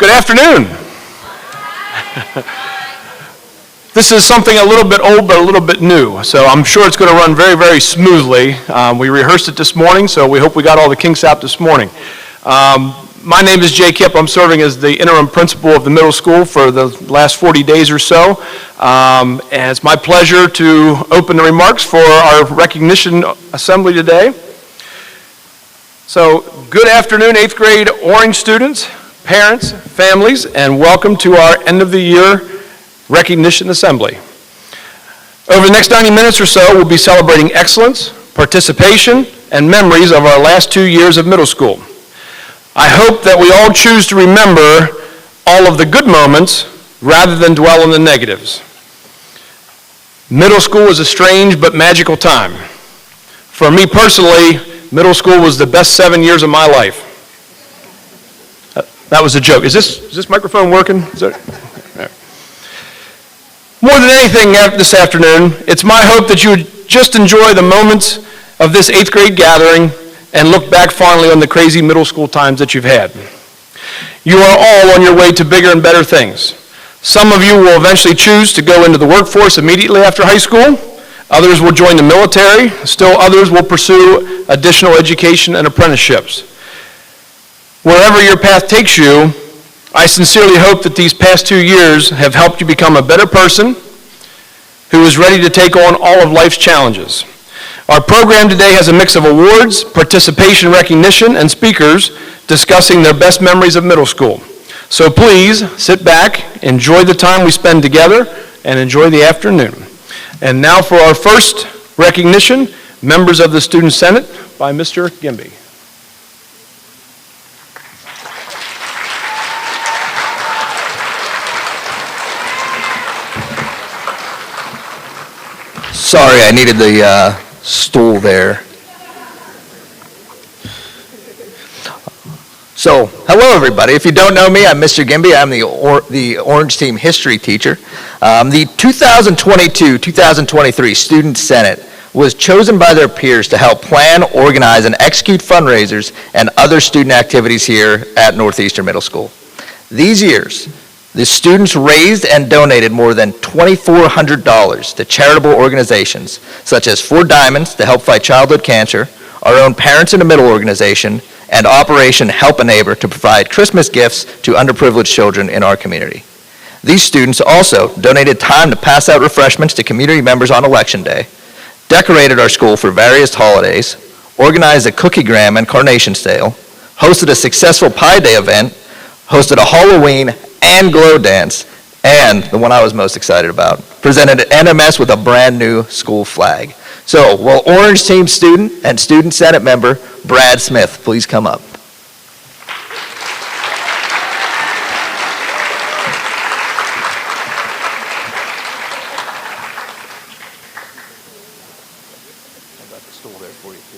Good afternoon. This is something a little bit old but a little bit new, so I'm sure it's going to run very, very smoothly. We rehearsed it this morning, so we hope we got all the kinks out this morning. My name is Jay Kipp. I'm serving as the interim principal of the middle school for the last 40 days or so. And it's my pleasure to open the remarks for our recognition assembly today. So, good afternoon, 8th grade Orange students, parents, families, and welcome to our end of the year recognition assembly. Over the next 90 minutes or so, we'll be celebrating excellence, participation, and memories of our last 2 years of middle school. I hope that we all choose to remember all of the good moments rather than dwell on the negatives. Middle school was a strange but magical time. For me personally, middle school was the best 7 years of my life. That was a joke. Is this microphone working? More than anything this afternoon, it's my hope that you would just enjoy the moments of this 8th grade gathering and look back fondly on the crazy middle school times that you've had. You are all on your way to bigger and better things. Some of you will eventually choose to go into the workforce immediately after high school. Others will join the military. Still others will pursue additional education and apprenticeships. Wherever your path takes you, I sincerely hope that these past 2 years have helped you become a better person who is ready to take on all of life's challenges. Our program today has a mix of awards, participation recognition, and speakers discussing their best memories of middle school. So please sit back, enjoy the time we spend together, and enjoy the afternoon. And now for our first recognition, members of the Student Senate by Mr. Gimby. Sorry, I needed the stool there. So, hello everybody. If you don't know me, I'm Mr. Gimby. I'm the Orange Team history teacher. The 2022-2023 Student Senate was chosen by their peers to help plan, organize, and execute fundraisers and other student activities here at Northeastern Middle School. These years, the students raised and donated more than $2,400 to charitable organizations such as 4 Diamonds to help fight childhood cancer, our own Parents in the Middle organization, and Operation Help a Neighbor to provide Christmas gifts to underprivileged children in our community. These students also donated time to pass out refreshments to community members on Election Day, decorated our school for various holidays, organized a cookie-gram and carnation sale, hosted a successful Pie Day event, hosted a Halloween and glow dance, and the one I was most excited about, presented NMS with a brand new school flag. So, will Orange Team student and Student Senate member Brad Smith please come up? I've got the stool there for you too.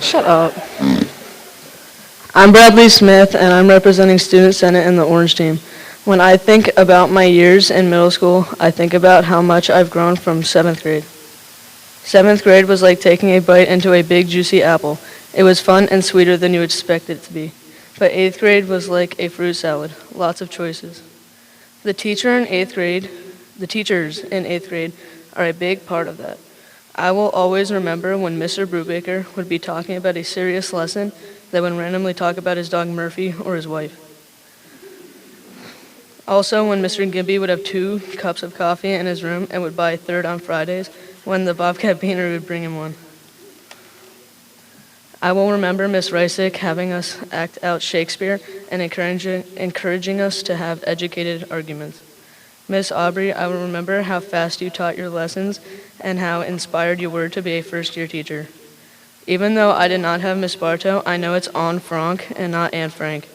Shut up. I'm Bradley Smith, and I'm representing Student Senate in the Orange Team. When I think about my years in middle school, I think about how much I've grown from 7th grade. 7th grade was like taking a bite into a big, juicy apple. It was fun and sweeter than you expected it to be. But 8th grade was like a fruit salad, lots of choices. The teachers in 8th grade are a big part of that. I will always remember when Mr. Brubaker would be talking about a serious lesson that would randomly talk about his dog Murphy or his wife. Also, when Mr. Gimby would have 2 cups of coffee in his room and would buy a third on Fridays when the Bobcat Beaner would bring him one. I will remember Miss Reisick having us act out Shakespeare and encouraging us to have educated arguments. Miss Aubrey, I will remember how fast you taught your lessons and how inspired you were to be a first-year teacher. Even though I did not have Miss Bartow, I know it's Anne Frank and not Anne Frank.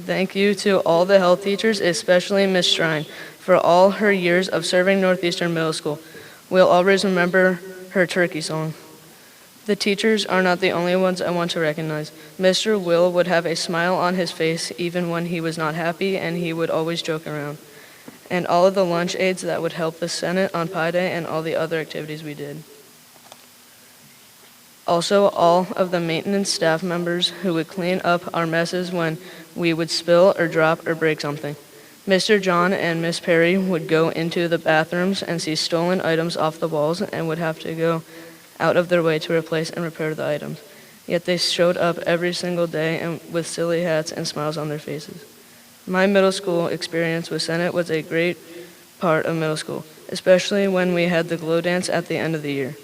Thank you to all the health teachers, especially Miss Strine, for all her years of serving Northeastern Middle School. We'll always remember her turkey song. The teachers are not the only ones I want to recognize. Mr. Will would have a smile on his face even when he was not happy, and he would always joke around. And all of the lunch aides that would help the Senate on Pi Day and all the other activities we did. Also, all of the maintenance staff members who would clean up our messes when we would spill or drop or break something. Mr. John and Miss Perry would go into the bathrooms and see stolen items off the walls and would have to go out of their way to replace and repair the items. Yet they showed up every single day and with silly hats and smiles on their faces. My middle school experience with Senate was a great part of middle school, especially when we had the glow dance at the end of the year.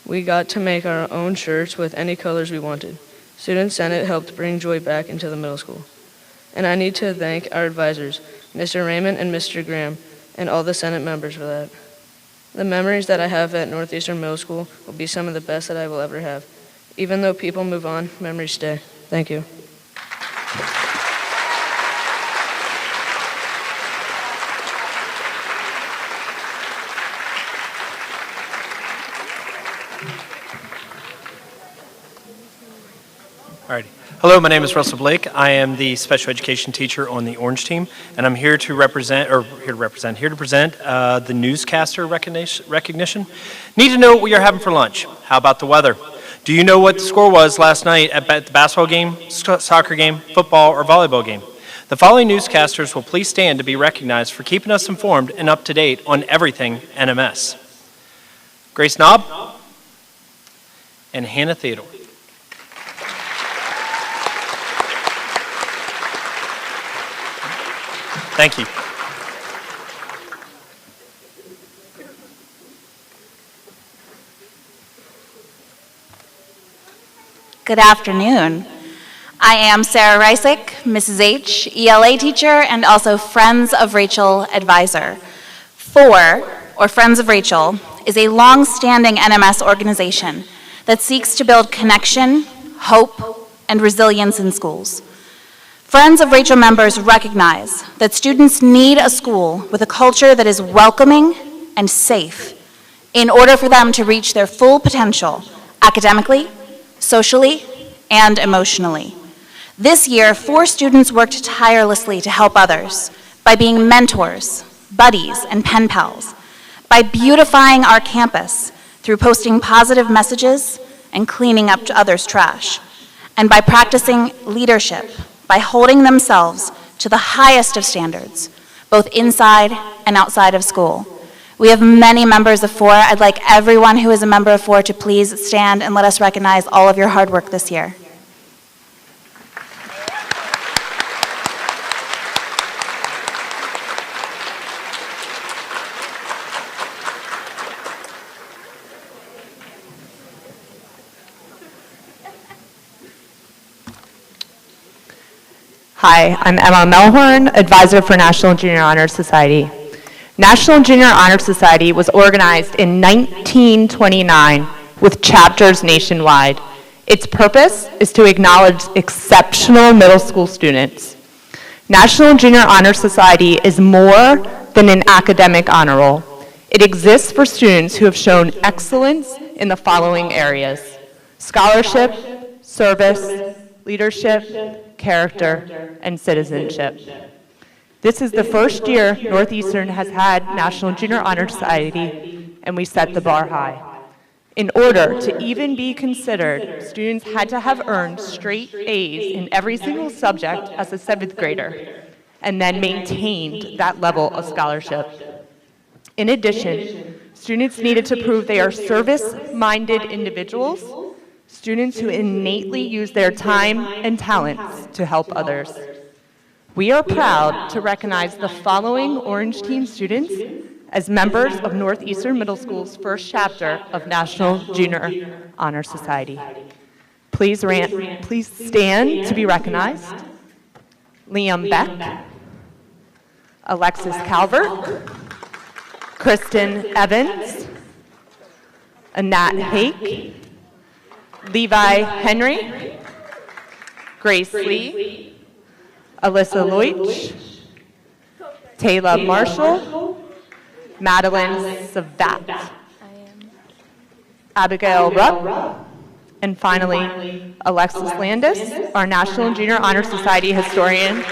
We got to make our own shirts with any colors we wanted. Student Senate helped bring joy back into the middle school. And I need to thank our advisors, Mr. Raymond and Mr. Graham, and all the Senate members for that. The memories that I have at Northeastern Middle School will be some of the best that I will ever have. Even though people move on, memories stay. Thank you. Alrighty. Hello, my name is Russell Blake. I am the special education teacher on the Orange team, and I'm here to present the newscaster recognition. Need to know what you're having for lunch. How about the weather? Do you know what the score was last night at the basketball game, soccer game, football, or volleyball game? The following newscasters will please stand to be recognized for keeping us informed and up to date on everything NMS. Grace Knob and Hannah Theodore. Thank you. Good afternoon. I am Sarah Reisick, Mrs. H, ELA teacher, and also Friends of Rachel advisor. Friends of Rachel, is a long-standing NMS organization that seeks to build connection, hope, and resilience in schools. Friends of Rachel members recognize that students need a school with a culture that is welcoming and safe in order for them to reach their full potential academically, socially, and emotionally. This year, 4 students worked tirelessly to help others by being mentors, buddies, and pen pals, by beautifying our campus through posting positive messages and cleaning up others' trash, and by practicing leadership by holding themselves to the highest of standards, both inside and outside of school. We have many members of 4. I'd like everyone who is a member of 4 to please stand and let us recognize all of your hard work this year. Hi, I'm Emma Melhorn, Advisor for National Junior Honor Society. National Junior Honor Society was organized in 1929 with chapters nationwide. Its purpose is to acknowledge exceptional middle school students. National Junior Honor Society is more than an academic honor roll. It exists for students who have shown excellence in the following areas: scholarship, service, leadership, character, and citizenship. This is the first year Northeastern has had National Junior Honor Society, and we set the bar high. In order to even be considered, students had to have earned straight A's in every single subject as a 7th grader, and then maintained that level of scholarship. In addition, students needed to prove they are service-minded individuals, students who innately use their time and talents to help others. We are proud to recognize the following Orange Team students as members of Northeastern Middle School's first chapter of National Junior Honor Society. Please stand to be recognized. Liam Beck, Alexis Calvert, Kristen Evans, Anat Hake, Levi Henry, Grace Lee, Alyssa Leutch, Taylor Marshall, Madeline Savat, Abigail Rupp, and finally, Alexis Landis, our National Junior Honor Society historian.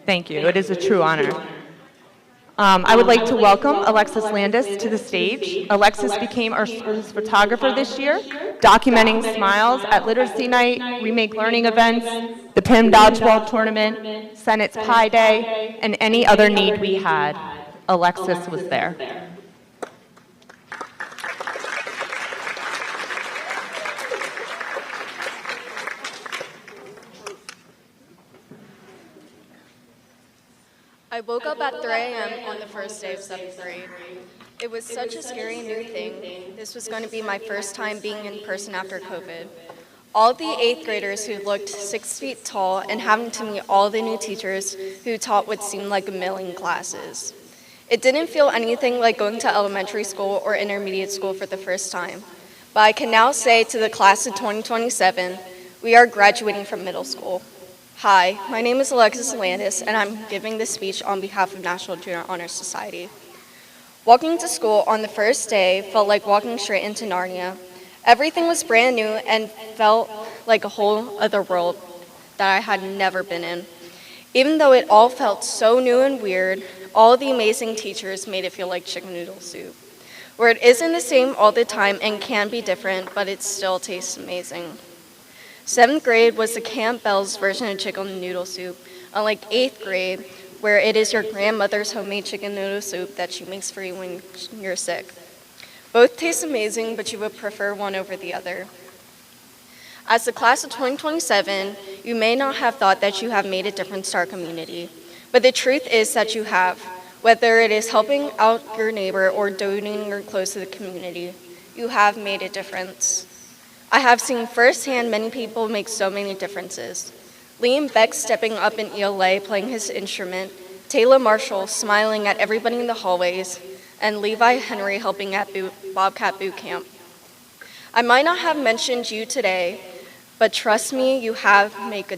Thank you. It is a true honor. I would like to welcome Alexis Landis to the stage. Alexis became our school's photographer this year, documenting smiles at Literacy Night, Remake Learning events, the PIM Dodgeball Tournament, Senate's Pie Day, and any other need we had. Alexis was there. I woke up at 3 a.m. on the first day of 7th grade. It was such a scary new thing. This was going to be my first time being in person after COVID. All the 8th graders who looked 6 feet tall and having to meet all the new teachers who taught what seemed like a million classes. It didn't feel anything like going to elementary school or intermediate school for the first time. But I can now say to the class of 2027, we are graduating from middle school. Hi, my name is Alexis Landis, and I'm giving this speech on behalf of National Junior Honor Society. Walking to school on the first day felt like walking straight into Narnia. Everything was brand new and felt like a whole other world that I had never been in. Even though it all felt so new and weird, all the amazing teachers made it feel like chicken noodle soup, where it isn't the same all the time and can be different, but it still tastes amazing. 7th grade was the Camp Bell's version of chicken noodle soup, unlike 8th grade, where it is your grandmother's homemade chicken noodle soup that she makes for you when you're sick. Both taste amazing, but you would prefer one over the other. As the class of 2027, you may not have thought that you have made a difference to our community, but the truth is that you have, whether it is helping out your neighbor or donating your clothes to the community, you have made a difference. I have seen firsthand many people make so many differences. Liam Beck stepping up in ELA playing his instrument, Taylor Marshall smiling at everybody in the hallways, and Levi Henry helping at Bobcat Boot Camp. I might not have mentioned you today, but trust me, you have made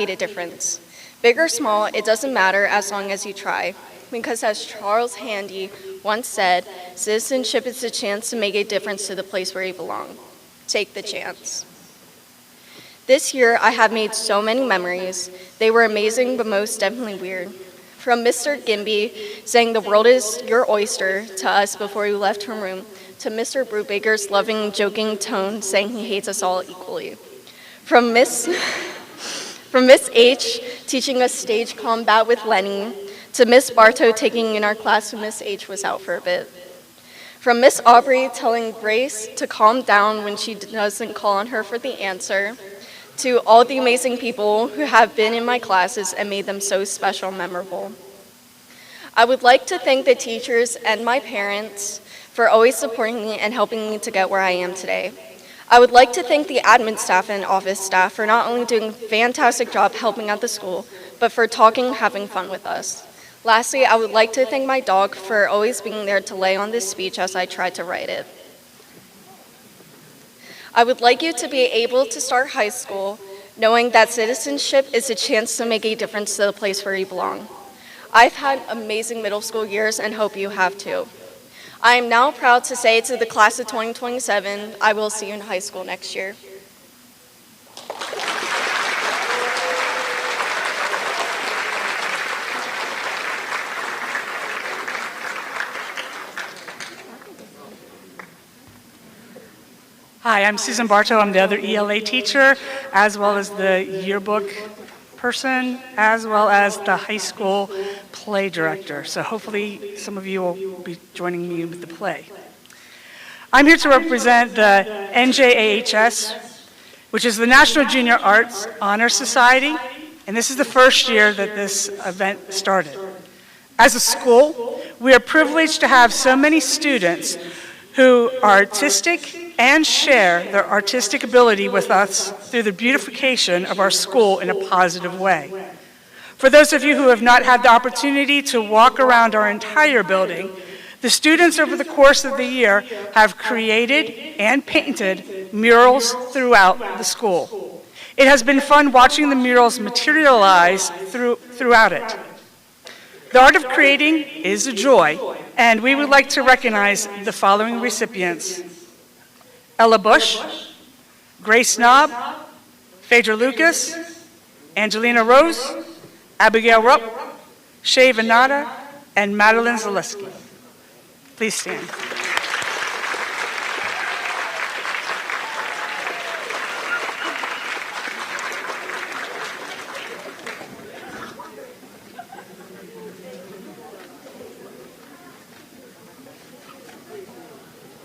a difference. Big or small, it doesn't matter as long as you try. Because as Charles Handy once said, citizenship is a chance to make a difference to the place where you belong. Take the chance. This year, I have made so many memories. They were amazing, but most definitely weird. From Mr. Gimby saying the world is your oyster to us before we left her room, to Mr. Brubaker's loving, joking tone saying he hates us all equally. From Miss H teaching us stage combat with Lenny, to Miss Bartow taking in our class when Miss H was out for a bit. From Miss Aubrey telling Grace to calm down when she doesn't call on her for the answer, to all the amazing people who have been in my classes and made them so special and memorable. I would like to thank the teachers and my parents for always supporting me and helping me to get where I am today. I would like to thank the admin staff and office staff for not only doing a fantastic job helping out the school, but for talking and having fun with us. Lastly, I would like to thank my dog for always being there to lay on this speech as I tried to write it. I would like you to be able to start high school knowing that citizenship is a chance to make a difference to the place where you belong. I've had amazing middle school years and hope you have too. I am now proud to say to the class of 2027, I will see you in high school next year. Hi, I'm Susan Bartow. I'm the other ELA teacher, as well as the yearbook person, as well as the high school play director. So hopefully some of you will be joining me with the play. I'm here to represent the NJAHS, which is the National Junior Arts Honor Society, and this is the first year that this event started. As a school, we are privileged to have so many students who are artistic and share their artistic ability with us through the beautification of our school in a positive way. For those of you who have not had the opportunity to walk around our entire building, the students over the course of the year have created and painted murals throughout the school. It has been fun watching the murals materialize throughout it. The art of creating is a joy, and we would like to recognize the following recipients: Ella Bush, Grace Knobb, Phaedra Lucas, Angelina Rose, Abigail Rupp, Shay Venata, and Madeline Zaleski. Please stand.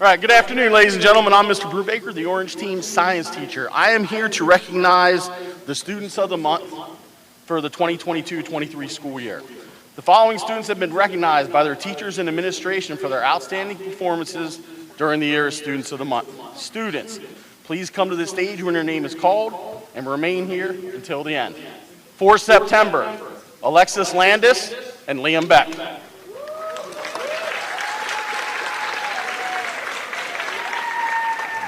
All right, good afternoon, ladies and gentlemen. I'm Mr. Brubaker, the Orange Team science teacher. I am here to recognize the Students of the Month for the 2022-23 school year. The following students have been recognized by their teachers and administration for their outstanding performances during the year as Students of the Month. Students, please come to the stage when your name is called and remain here until the end. For September, Alexis Landis and Liam Beck.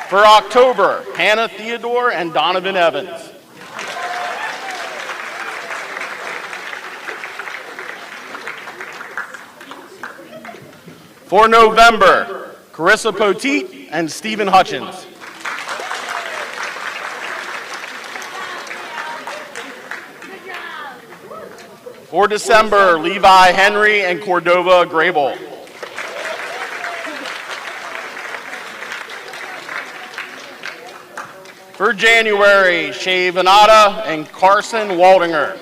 For October, Hannah Theodore and Donovan Evans. For November, Carissa Poteet and Stephen Hutchins. For December, Levi Henry and Cordova Grable. For January, Shay Venata and Carson Waldinger.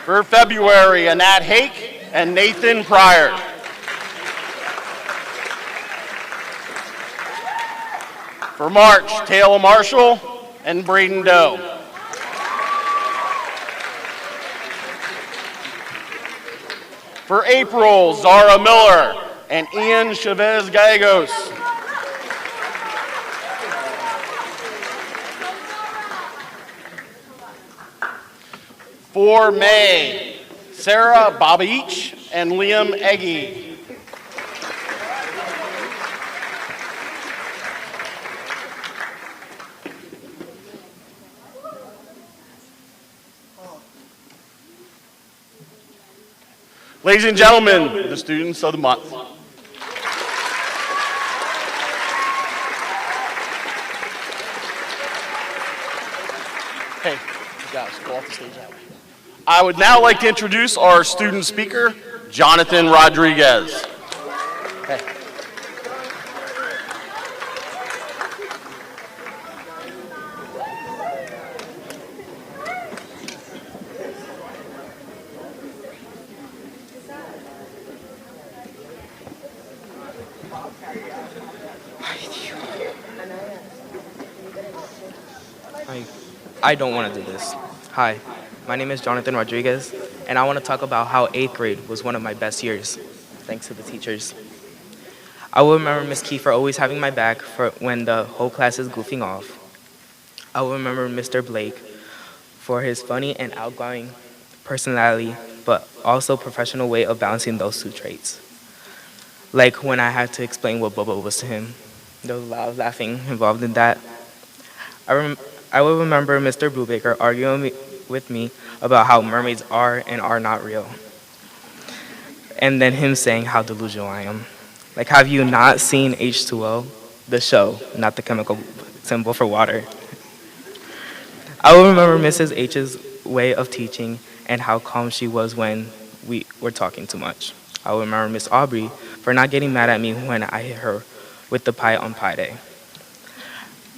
For February, Anat Hake and Nathan Pryor. For March, Taylor Marshall and Braden Doe. For April, Zara Miller and Ian Chavez Gallegos. For May, Sarah Babich and Liam Eggy. Ladies and gentlemen, the Students of the Month. Hey, you guys, go off the stage that way. I would now like to introduce our student speaker, Jonathan Rodriguez. Hey. I don't want to do this. Hi, my name is Jonathan Rodriguez, and I want to talk about how 8th grade was one of my best years, thanks to the teachers. I will remember Miss Kiefer always having my back for when the whole class is goofing off. I will remember Mr. Blake for his funny and outgoing personality, but also professional way of balancing those two traits. Like when I had to explain what Bobo was to him, there was a lot of laughing involved in that. I will remember Mr. Brubaker arguing with me about how mermaids are and are not real. And then him saying how delusional I am. Like, have you not seen H2O? The show, not the chemical symbol for water. I will remember Mrs. H's way of teaching and how calm she was when we were talking too much. I will remember Miss Aubrey for not getting mad at me when I hit her with the pie on Pie Day.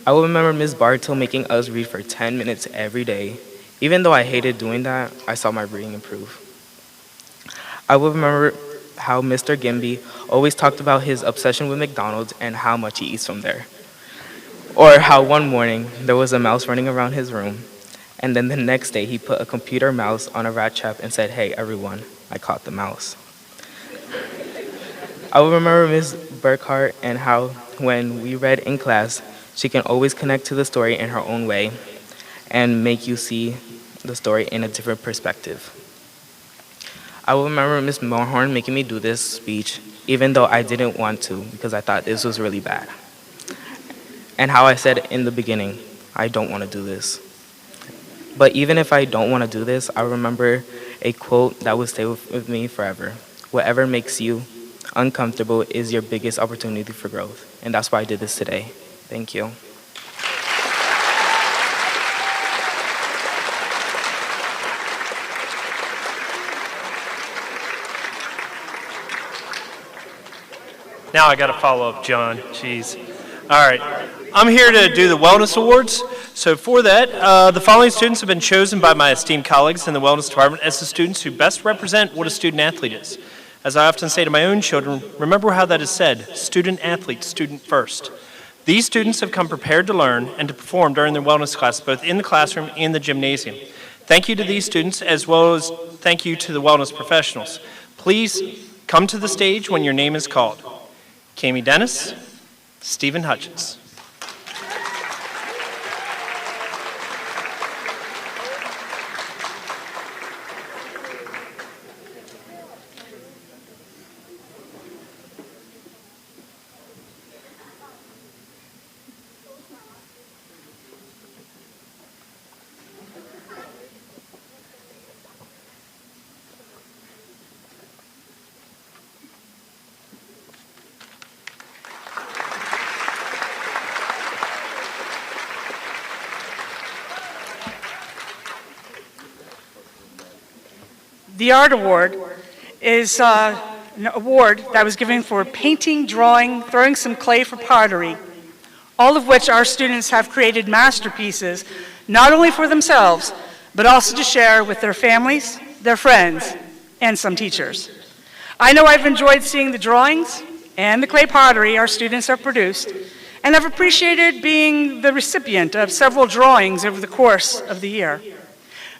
I will remember Ms. Bartow making us read for 10 minutes every day. Even though I hated doing that, I saw my reading improve. I will remember how Mr. Gimby always talked about his obsession with McDonald's and how much he eats from there. Or how one morning there was a mouse running around his room, and then the next day he put a computer mouse on a rat trap and said, "Hey everyone, I caught the mouse." I will remember Ms. Burkhart and how when we read in class, she can always connect to the story in her own way and make you see the story in a different perspective. I will remember Ms. Mohorn making me do this speech, even though I didn't want to because I thought this was really bad. And how I said in the beginning, I don't want to do this. But even if I don't want to do this, I remember a quote that will stay with me forever. Whatever makes you uncomfortable is your biggest opportunity for growth. And that's why I did this today. Thank you. Now I got to follow up, John. Jeez. All right. I'm here to do the Wellness Awards. So for that, the following students have been chosen by my esteemed colleagues in the Wellness Department as the students who best represent what a student athlete is. As I often say to my own children, remember how that is said, student athlete, student first. These students have come prepared to learn and to perform during their wellness class, both in the classroom and the gymnasium. Thank you to these students, as well as thank you to the wellness professionals. Please come to the stage when your name is called. Cami Dennis, Stephen Hutchins. The Art Award is an award that was given for painting, drawing, throwing some clay for pottery, all of which our students have created masterpieces, not only for themselves, but also to share with their families, their friends, and some teachers. I know I've enjoyed seeing the drawings and the clay pottery our students have produced, and I've appreciated being the recipient of several drawings over the course of the year.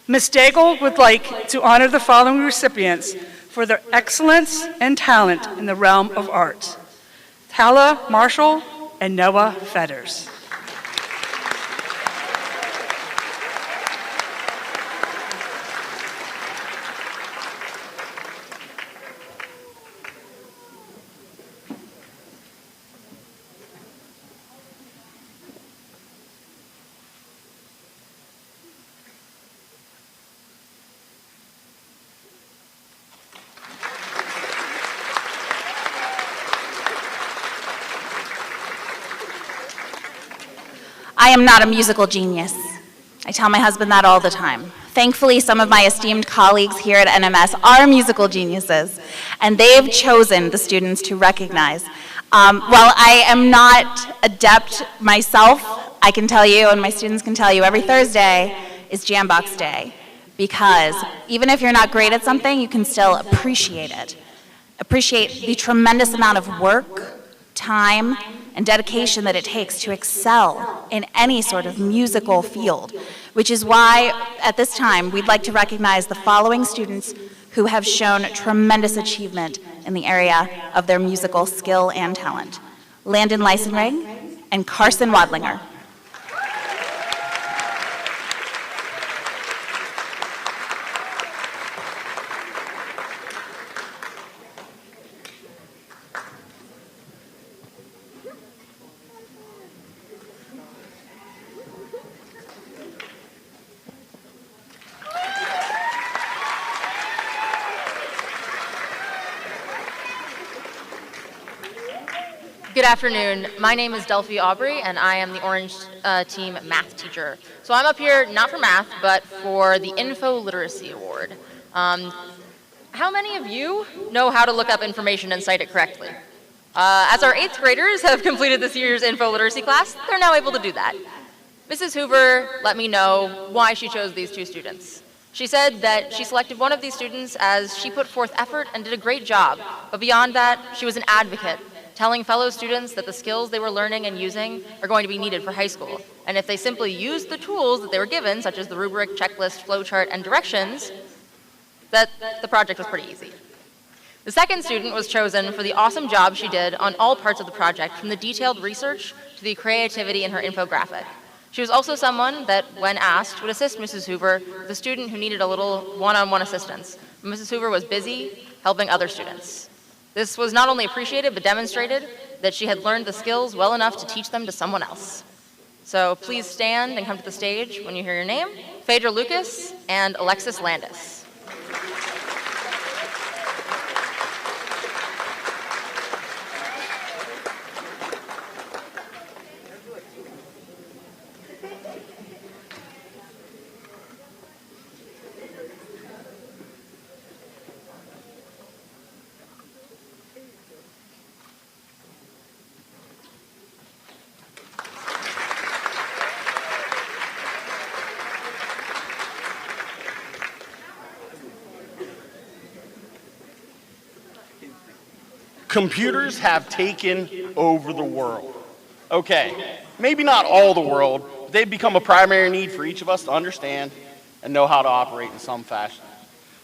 Ms. Daigle would like to honor the following recipients for their excellence and talent in the realm of art: Tala Marshall and Noah Fetters. I am not a musical genius. I tell my husband that all the time. Thankfully, some of my esteemed colleagues here at NMS are musical geniuses, and they've chosen the students to recognize. While I am not adept myself, I can tell you, and my students can tell you, every Thursday is Jambox Day, because even if you're not great at something, you can still appreciate it. Appreciate the tremendous amount of work, time, and dedication that it takes to excel in any sort of musical field, which is why at this time we'd like to recognize the following students who have shown tremendous achievement in the area of their musical skill and talent: Landon Leisenring and Carson Wadlinger. Good afternoon. My name is Delphi Aubrey, and I am the Orange Team math teacher. So I'm up here not for math, but for the Info Literacy Award. How many of you know how to look up information and cite it correctly? As our 8th graders have completed this year's Info Literacy class, they're now able to do that. Mrs. Hoover let me know why she chose these two students. She said that she selected one of these students as she put forth effort and did a great job, but beyond that, she was an advocate, telling fellow students that the skills they were learning and using are going to be needed for high school. And if they simply used the tools that they were given, such as the rubric, checklist, flowchart, and directions, that the project was pretty easy. The second student was chosen for the awesome job she did on all parts of the project, from the detailed research to the creativity in her infographic. She was also someone that, when asked, would assist Mrs. Hoover with a student who needed a little one-on-one assistance. Mrs. Hoover was busy helping other students. This was not only appreciated, but demonstrated that she had learned the skills well enough to teach them to someone else. So please stand and come to the stage when you hear your name. Phaedra Lucas and Alexis Landis. Computers have taken over the world. Okay, maybe not all the world, but they've become a primary need for each of us to understand and know how to operate in some fashion.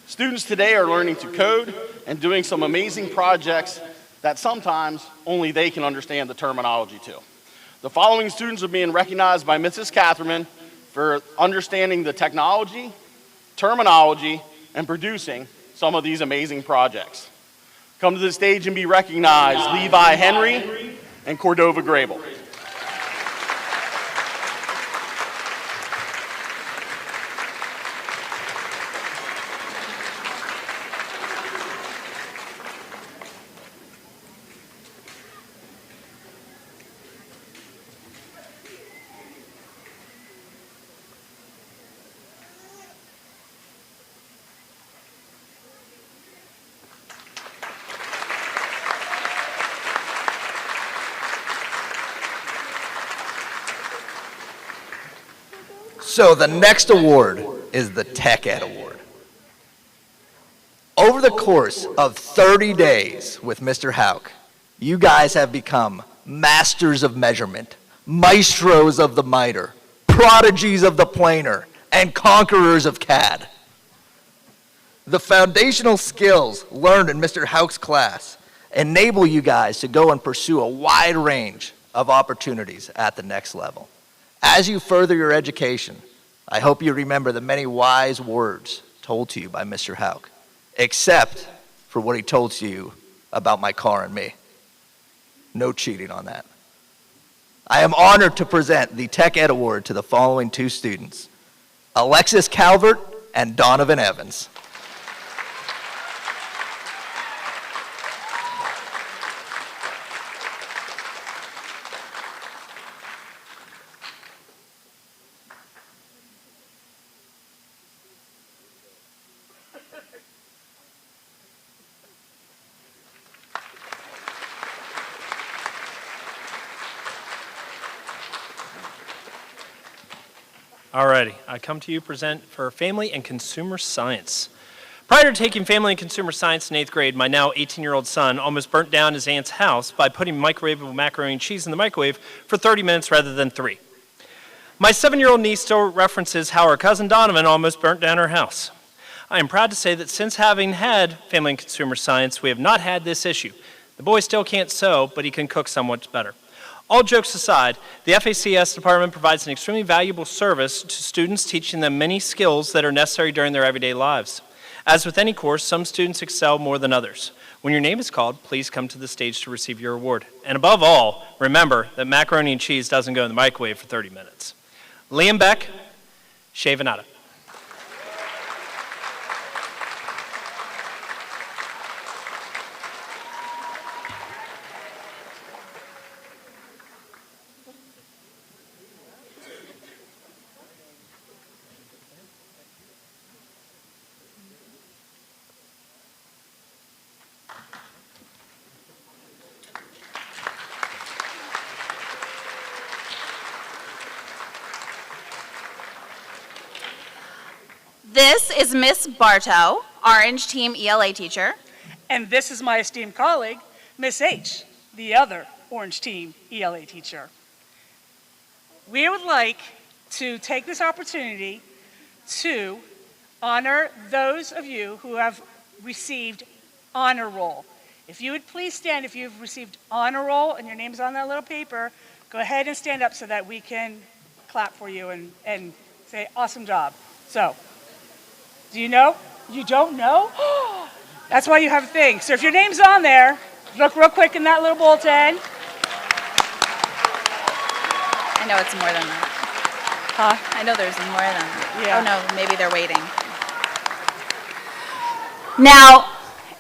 Students today are learning to code and doing some amazing projects that sometimes only they can understand the terminology to. The following students are being recognized by Mrs. Catherman for understanding the technology, terminology, and producing some of these amazing projects. Come to the stage and be recognized, Levi Henry and Cordova Grable. So the next award is the Tech Ed Award. Over the course of 30 days with Mr. Hauk, you guys have become masters of measurement, maestros of the miter, prodigies of the planar, and conquerors of CAD. The foundational skills learned in Mr. Hauk's class enable you guys to go and pursue a wide range of opportunities at the next level. As you further your education, I hope you remember the many wise words told to you by Mr. Hauk, except for what he told to you about my car and me. No cheating on that. I am honored to present the Tech Ed Award to the following two students, Alexis Calvert and Donovan Evans. Alrighty, I come to you present for Family and Consumer Science. Prior to taking Family and Consumer Science in 8th grade, my now 18-year-old son almost burnt down his aunt's house by putting microwavable macaroni and cheese in the microwave for 30 minutes rather than 3. My 7-year-old niece still references how her cousin Donovan almost burnt down her house. I am proud to say that since having had Family and Consumer Science, we have not had this issue. The boy still can't sew, but he can cook somewhat better. All jokes aside, the FACS department provides an extremely valuable service to students, teaching them many skills that are necessary during their everyday lives. As with any course, some students excel more than others. When your name is called, please come to the stage to receive your award. And above all, remember that macaroni and cheese doesn't go in the microwave for 30 minutes. Liam Beck, Shea Venata. This is Miss Bartow, Orange Team ELA teacher. And this is my esteemed colleague, Miss H, the other Orange Team ELA teacher. We would like to take this opportunity to honor those of you who have received honor roll. If you would please stand if you've received honor roll and your name is on that little paper, go ahead and stand up so that we can clap for you and say, awesome job. So, do you know? You don't know? That's why you have a thing. So if your name's on there, look real quick in that little bulletin. I know it's more than that. Huh? I know there's more than that. Yeah. Oh no, maybe they're waiting. Now,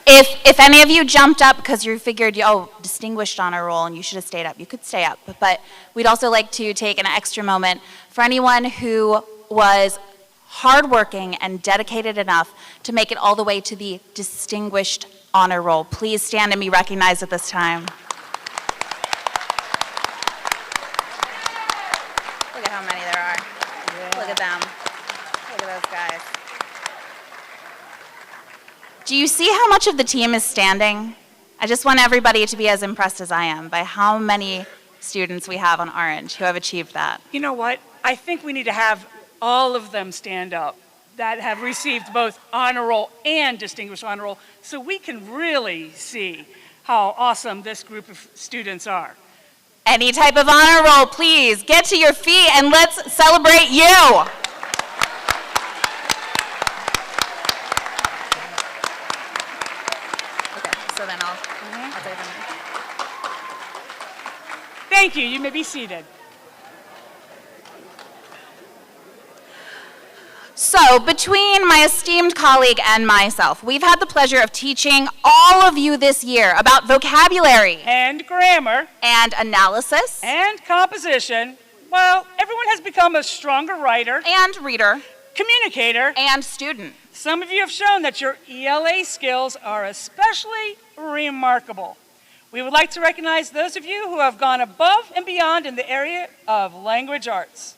if any of you jumped up because you figured, oh, distinguished honor roll and you should have stayed up, you could stay up. But we'd also like to take an extra moment for anyone who was hardworking and dedicated enough to make it all the way to the distinguished honor roll. Please stand and be recognized at this time. Look at how many there are. Yeah. Look at them. Look at those guys. Do you see how much of the team is standing? I just want everybody to be as impressed as I am by how many students we have on Orange who have achieved that. You know what? I think we need to have all of them stand up that have received both honor roll and distinguished honor roll so we can really see how awesome this group of students are. Any type of honor roll, please get to your feet and let's celebrate you. Okay, so then I'll take them. Thank you. You may be seated. So, between my esteemed colleague and myself, we've had the pleasure of teaching all of you this year about vocabulary And grammar. and analysis And composition. Well, everyone has become a stronger writer, and reader communicator. and student. Some of you have shown that your ELA skills are especially remarkable. We would like to recognize those of you who have gone above and beyond in the area of language arts.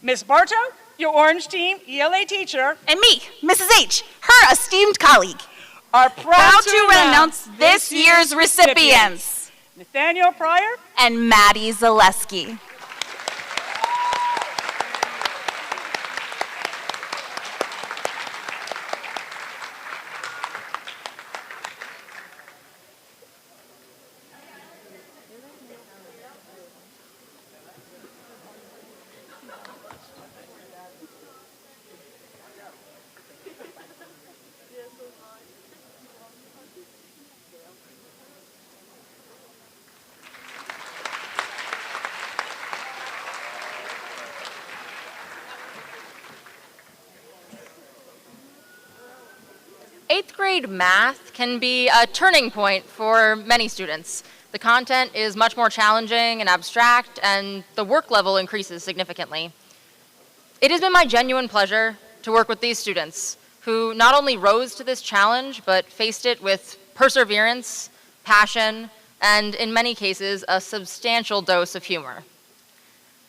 Ms. Bartow, your Orange Team ELA teacher, And me, Mrs. H, her esteemed colleague, are proud to announce this year's recipients, Nathaniel Pryor, and Maddie Zaleski. Eighth grade math can be a turning point for many students. The content is much more challenging and abstract, and the work level increases significantly. It has been my genuine pleasure to work with these students who not only rose to this challenge, but faced it with perseverance, passion, and in many cases, a substantial dose of humor.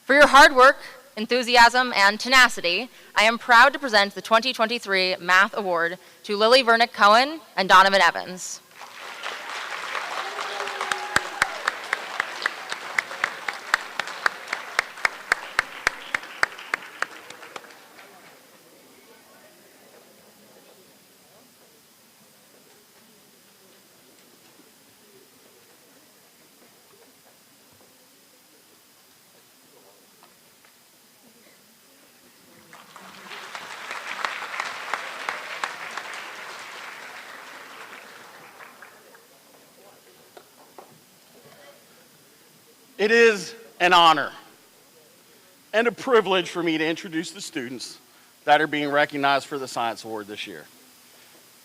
For your hard work, enthusiasm, and tenacity, I am proud to present the 2023 Math Award to Lily Vernick Cohen and Donovan Evans. It is an honor and a privilege for me to introduce the students that are being recognized for the Science Award this year.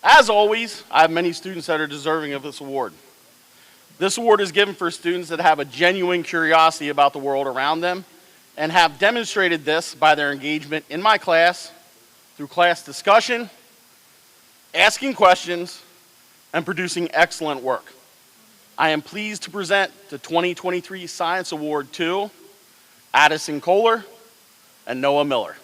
As always, I have many students that are deserving of this award. This award is given for students that have a genuine curiosity about the world around them and have demonstrated this by their engagement in my class, through class discussion, asking questions, and producing excellent work. I am pleased to present the 2023 Science Award to Addison Kohler and Noah Miller.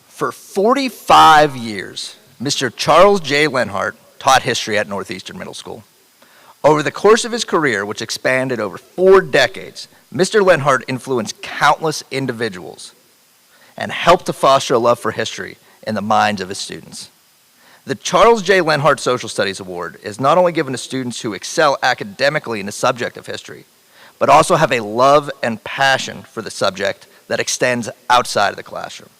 For 45 years, Mr. Charles J. Lenhart taught history at Northeastern Middle School. Over the course of his career, which expanded over 4 decades, Mr. Lenhart influenced countless individuals and helped to foster a love for history in the minds of his students. The Charles J. Lenhart Social Studies Award is not only given to students who excel academically in the subject of history, but also have a love and passion for the subject that extends outside of the classroom.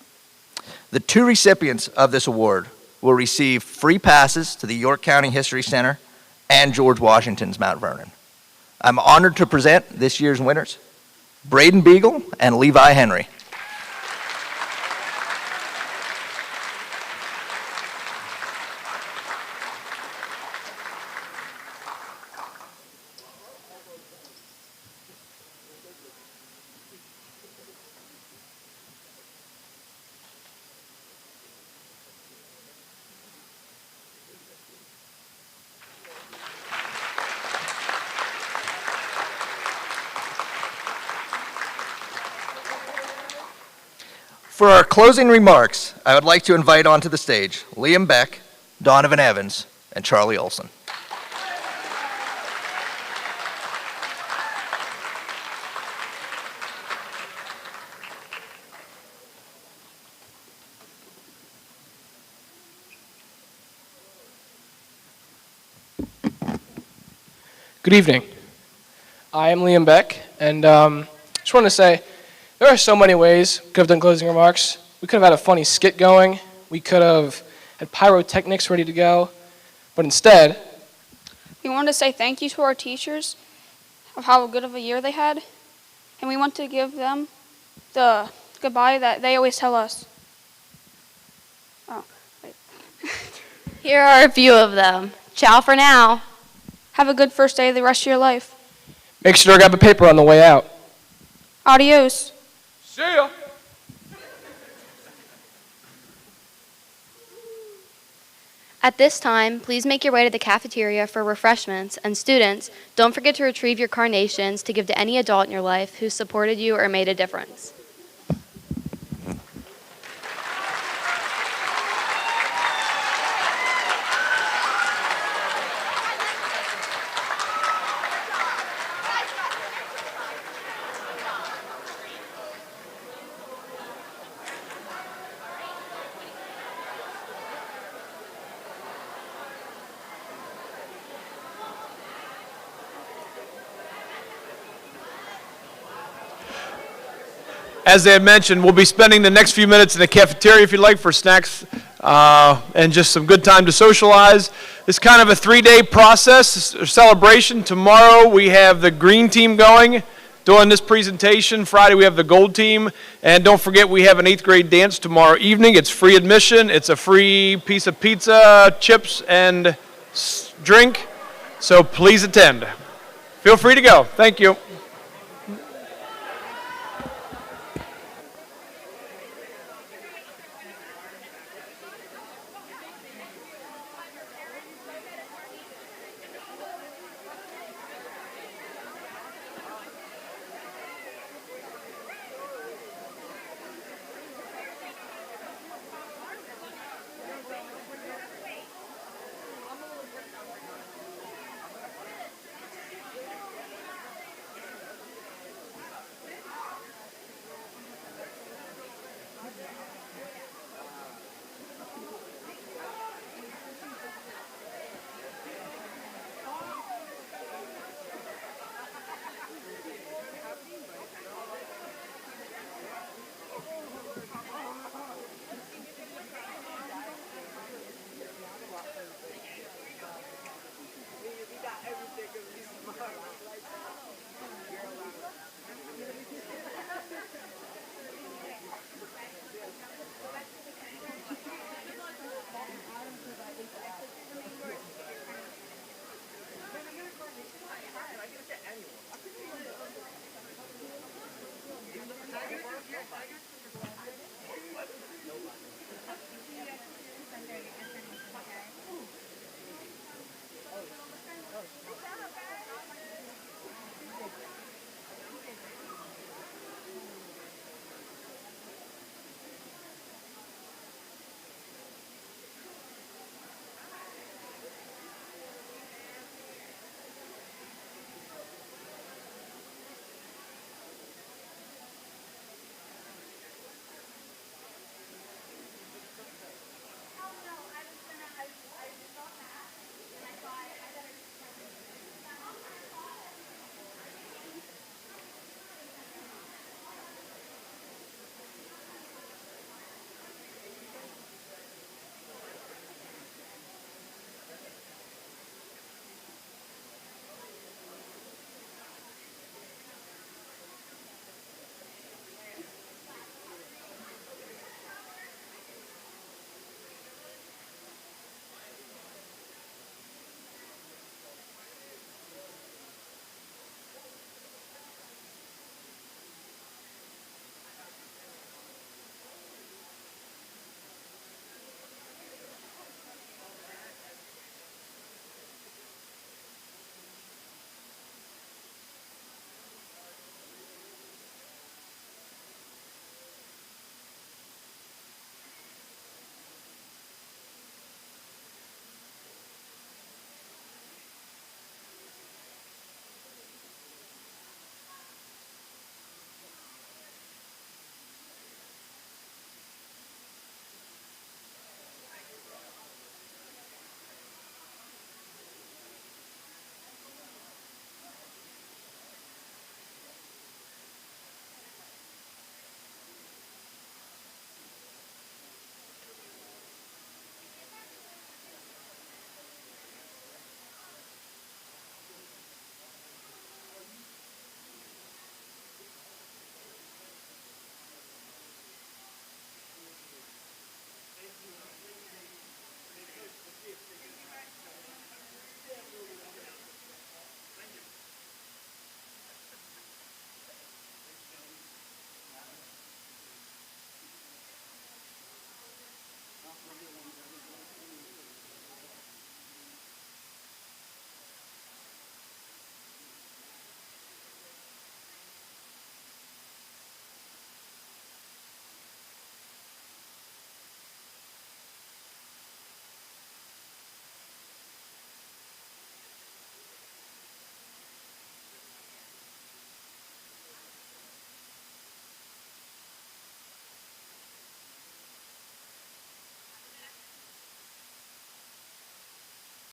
The 2 recipients of this award will receive free passes to the York County History Center and George Washington's Mount Vernon. I'm honored to present this year's winners, Braden Beagle and Levi Henry. For our closing remarks, I would like to invite onto the stage Liam Beck, Donovan Evans, and Charlie Olson. Good evening. I am Liam Beck, and just want to say there are so many ways we could have done closing remarks. We could have had a funny skit going. We could have had pyrotechnics ready to go. But instead, we wanted to say thank you to our teachers of how good of a year they had, and we want to give them the goodbye that they always tell us. Oh, wait. Here are a few of them. Ciao for now. Have a good first day of the rest of your life. make sure to grab a paper on the way out. Adios. See ya. At this time, please make your way to the cafeteria for refreshments, and students, don't forget to retrieve your carnations to give to any adult in your life who supported you or made a difference. As they had mentioned, we'll be spending the next few minutes in the cafeteria, if you'd like, for snacks and just some good time to socialize. It's kind of a 3-day process, a celebration. Tomorrow we have the green team going, doing this presentation. Friday we have the gold team. And don't forget, we have an 8th grade dance tomorrow evening. It's free admission. It's a free piece of pizza, chips, and drink. So please attend. Feel free to go. Thank you.